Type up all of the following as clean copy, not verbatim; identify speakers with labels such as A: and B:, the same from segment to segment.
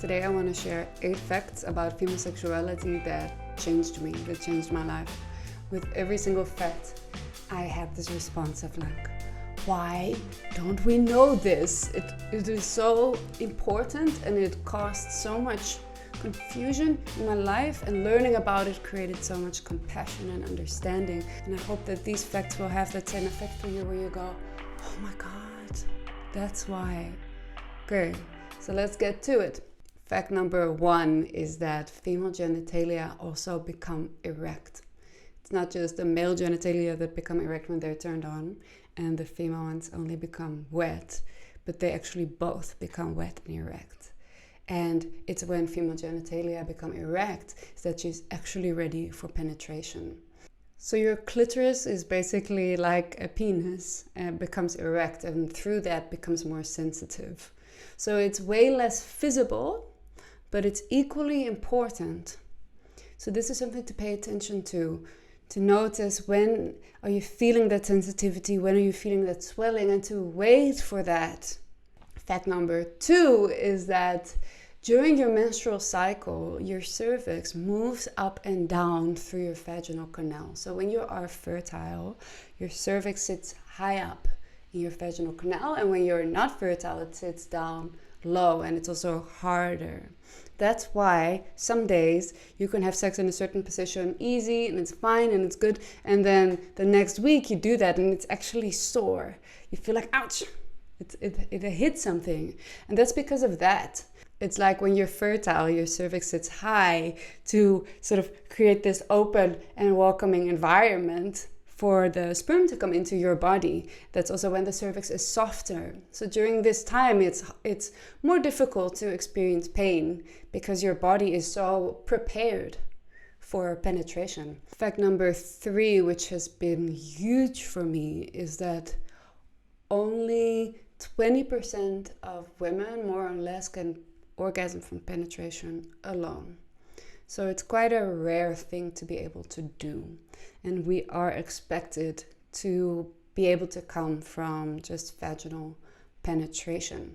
A: Today I want to share 8 facts about female sexuality that changed me, that changed my life. With every single fact, I had this response of like, why don't we know this? It is so important and it caused so much confusion in my life, and learning about it created so much compassion and understanding. And I hope that these facts will have that same effect for you where you go, oh my God, that's why. Okay, so let's get to it. Fact number 1 is that female genitalia also become erect. It's not just the male genitalia that become erect when they're turned on and the female ones only become wet, but they actually both become wet and erect. And it's when female genitalia become erect that she's actually ready for penetration. So your clitoris is basically like a penis and becomes erect, and through that becomes more sensitive. So it's way less visible, but it's equally important. So this is something to pay attention to notice when are you feeling that sensitivity, when are you feeling that swelling, and to wait for that. Fact number 2 is that during your menstrual cycle, your cervix moves up and down through your vaginal canal. So when you are fertile, your cervix sits high up in your vaginal canal, and when you're not fertile, it sits down low, and it's also harder. That's why some days you can have sex in a certain position easy and it's fine and it's good, and then the next week you do that and it's actually sore. You feel like, ouch, it hit something. And that's because of that. It's like when you're fertile, your cervix sits high to sort of create this open and welcoming environment for the sperm to come into your body. That's also when the cervix is softer. So during this time, it's more difficult to experience pain because your body is so prepared for penetration. Fact number 3, which has been huge for me, is that only 20% of women, more or less, can orgasm from penetration alone. So it's quite a rare thing to be able to do. And we are expected to be able to come from just vaginal penetration.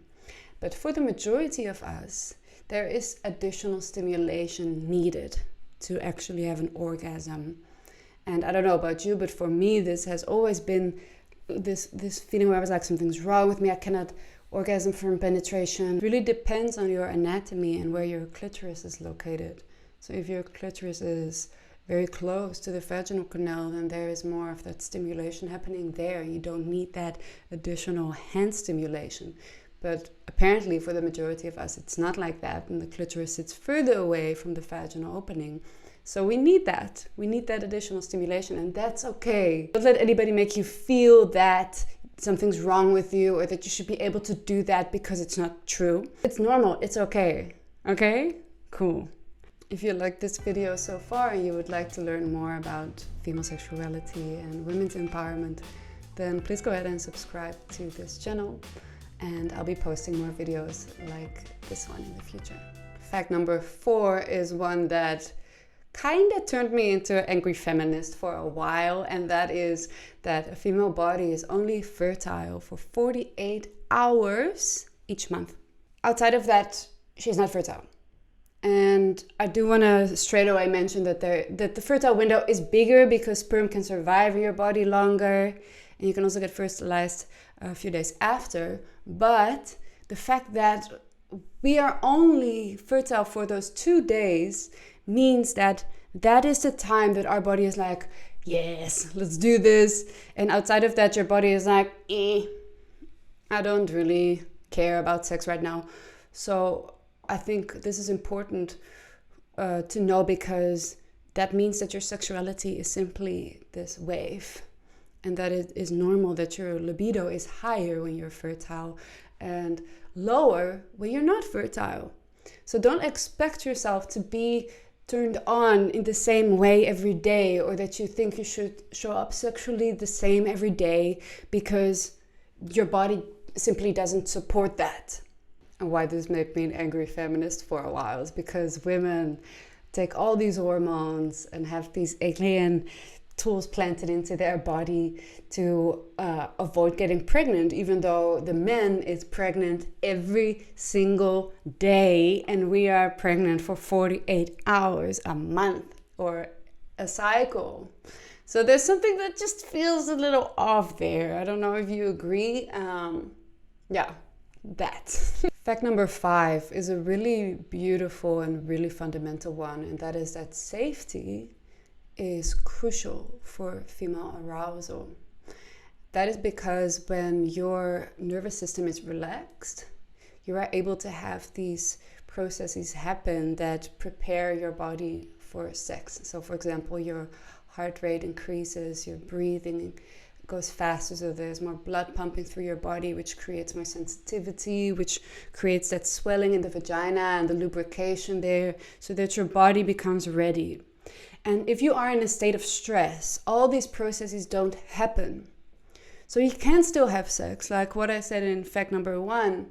A: But for the majority of us, there is additional stimulation needed to actually have an orgasm. And I don't know about you, but for me, this has always been this feeling where I was like, something's wrong with me, I cannot orgasm from penetration. It really depends on your anatomy and where your clitoris is located. So if your clitoris is very close to the vaginal canal, then there is more of that stimulation happening there. You don't need that additional hand stimulation. But apparently for the majority of us, it's not like that. And the clitoris sits further away from the vaginal opening. So we need that. We need that additional stimulation, and that's okay. Don't let anybody make you feel that something's wrong with you or that you should be able to do that, because it's not true. It's normal. It's okay. Okay? Cool. If you like this video so far and you would like to learn more about female sexuality and women's empowerment, then please go ahead and subscribe to this channel, and I'll be posting more videos like this one in the future. Fact number 4 is one that kind of turned me into an angry feminist for a while, and that is that a female body is only fertile for 48 hours each month. Outside of that, she's not fertile. And I do want to straight away mention that the fertile window is bigger because sperm can survive in your body longer, and you can also get fertilized a few days after. But the fact that we are only fertile for those 2 days means that is the time that our body is like, yes, let's do this. And outside of that, your body is like, I don't really care about sex right now. So I think this is important to know, because that means that your sexuality is simply this wave, and that it is normal that your libido is higher when you're fertile and lower when you're not fertile. So don't expect yourself to be turned on in the same way every day, or that you think you should show up sexually the same every day, because your body simply doesn't support that. And why this made me an angry feminist for a while is because women take all these hormones and have these alien tools planted into their body to avoid getting pregnant, even though the man is pregnant every single day and we are pregnant for 48 hours a month or a cycle. So there's something that just feels a little off there. I don't know if you agree. Yeah, that. Fact number 5 is a really beautiful and really fundamental one, and that is that safety is crucial for female arousal. That is because when your nervous system is relaxed, you are able to have these processes happen that prepare your body for sex. So for example, your heart rate increases, your breathing goes faster, so there's more blood pumping through your body, which creates more sensitivity, which creates that swelling in the vagina and the lubrication there, so that your body becomes ready. And if you are in a state of stress, all these processes don't happen. So you can still have sex, like what I said in fact number 1,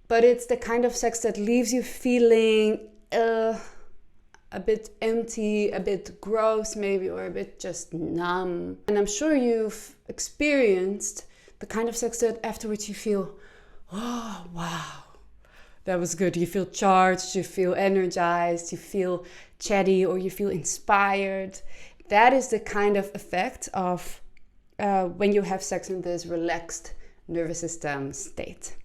A: but it's the kind of sex that leaves you feeling a bit empty, a bit gross maybe, or a bit just numb. And I'm sure you've experienced the kind of sex that afterwards you feel, oh, wow, that was good. You feel charged, you feel energized, you feel chatty, or you feel inspired. That is the kind of effect of when you have sex in this relaxed nervous system state.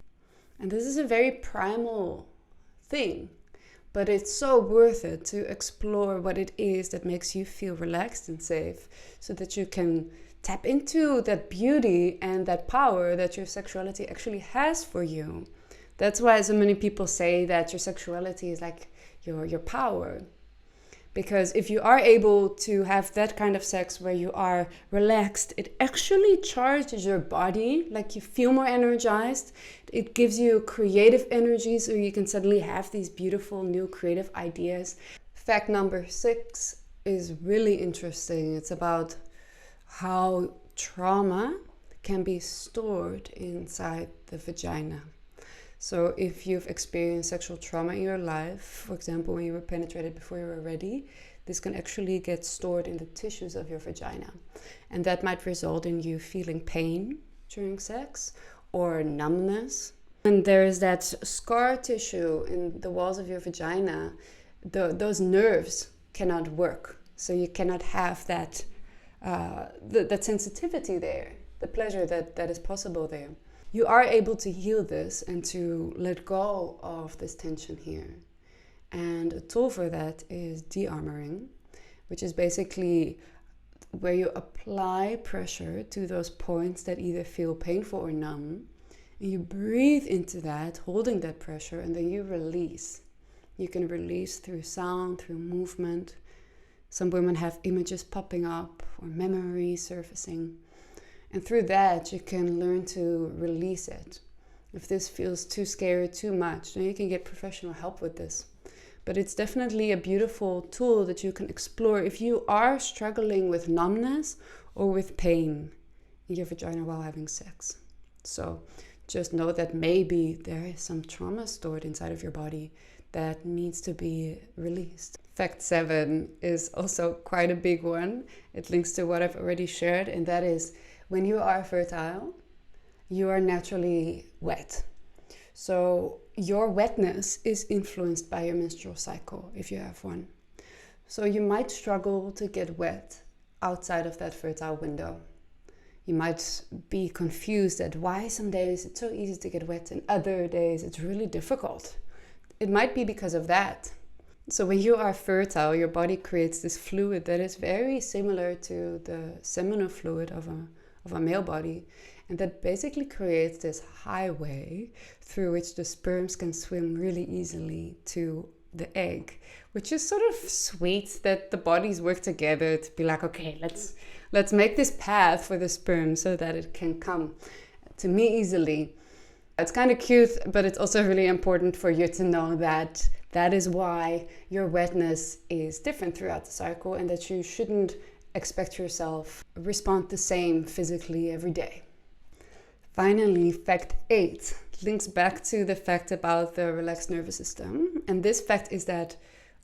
A: And this is a very primal thing. But it's so worth it to explore what it is that makes you feel relaxed and safe, so that you can tap into that beauty and that power that your sexuality actually has for you. That's why so many people say that your sexuality is like your power. Because if you are able to have that kind of sex where you are relaxed, it actually charges your body, like you feel more energized. It gives you creative energy, so you can suddenly have these beautiful new creative ideas. Fact number 6 is really interesting. It's about how trauma can be stored inside the vagina. So if you've experienced sexual trauma in your life, for example, when you were penetrated before you were ready, this can actually get stored in the tissues of your vagina. And that might result in you feeling pain during sex or numbness. And there is that scar tissue in the walls of your vagina. Those nerves cannot work. So you cannot have that, that sensitivity there, the pleasure that is possible there. You are able to heal this and to let go of this tension here. And a tool for that is de-armoring, which is basically where you apply pressure to those points that either feel painful or numb. And you breathe into that, holding that pressure, and then you release. You can release through sound, through movement. Some women have images popping up or memories surfacing. And through that, you can learn to release it. If this feels too scary, too much, then you can get professional help with this. But it's definitely a beautiful tool that you can explore if you are struggling with numbness or with pain in your vagina while having sex. So just know that maybe there is some trauma stored inside of your body that needs to be released. Fact 7 is also quite a big one. It links to what I've already shared, and that is, when you are fertile, you are naturally wet. So your wetness is influenced by your menstrual cycle, if you have one. So you might struggle to get wet outside of that fertile window. You might be confused at why some days it's so easy to get wet and other days it's really difficult. It might be because of that. So when you are fertile, your body creates this fluid that is very similar to the seminal fluid of a male body, and that basically creates this highway through which the sperms can swim really easily to the egg, which is sort of sweet that the bodies work together to be like, okay, let's make this path for the sperm so that it can come to me easily. It's kind of cute, but it's also really important for you to know that that is why your wetness is different throughout the cycle, and that you shouldn't expect yourself respond the same physically every day. Finally, fact 8 links back to the fact about the relaxed nervous system. And this fact is that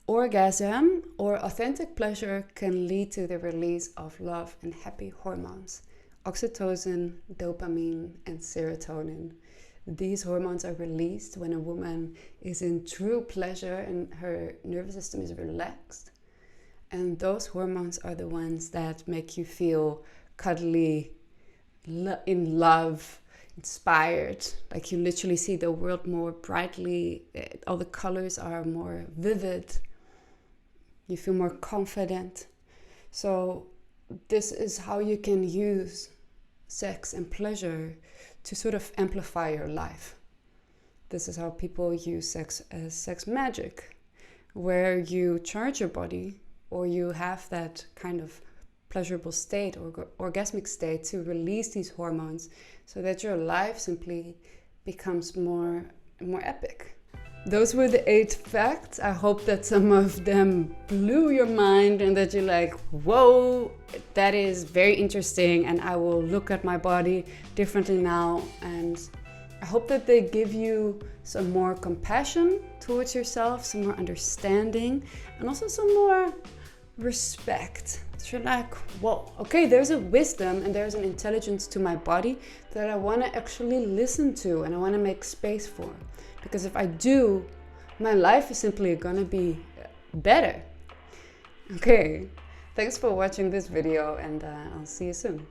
A: Orgasm or authentic pleasure can lead to the release of love and happy hormones, oxytocin, dopamine, and serotonin. These hormones are released when a woman is in true pleasure and her nervous system is relaxed. And those hormones are the ones that make you feel cuddly, in love, inspired, like you literally see the world more brightly, all the colors are more vivid, you feel more confident. So this is how you can use sex and pleasure to sort of amplify your life. This is how people use sex as sex magic, where you charge your body, or you have that kind of pleasurable state or orgasmic state to release these hormones so that your life simply becomes more epic. Those were the 8 facts. I hope that some of them blew your mind and that you're like, whoa, that is very interesting, and I will look at my body differently now. And I hope that they give you some more compassion towards yourself, some more understanding, and also some more respect. You're like, whoa, okay, there's a wisdom and there's an intelligence to my body that I want to actually listen to and I want to make space for. Because if I do, my life is simply gonna be better. Okay, thanks for watching this video, and I'll see you soon.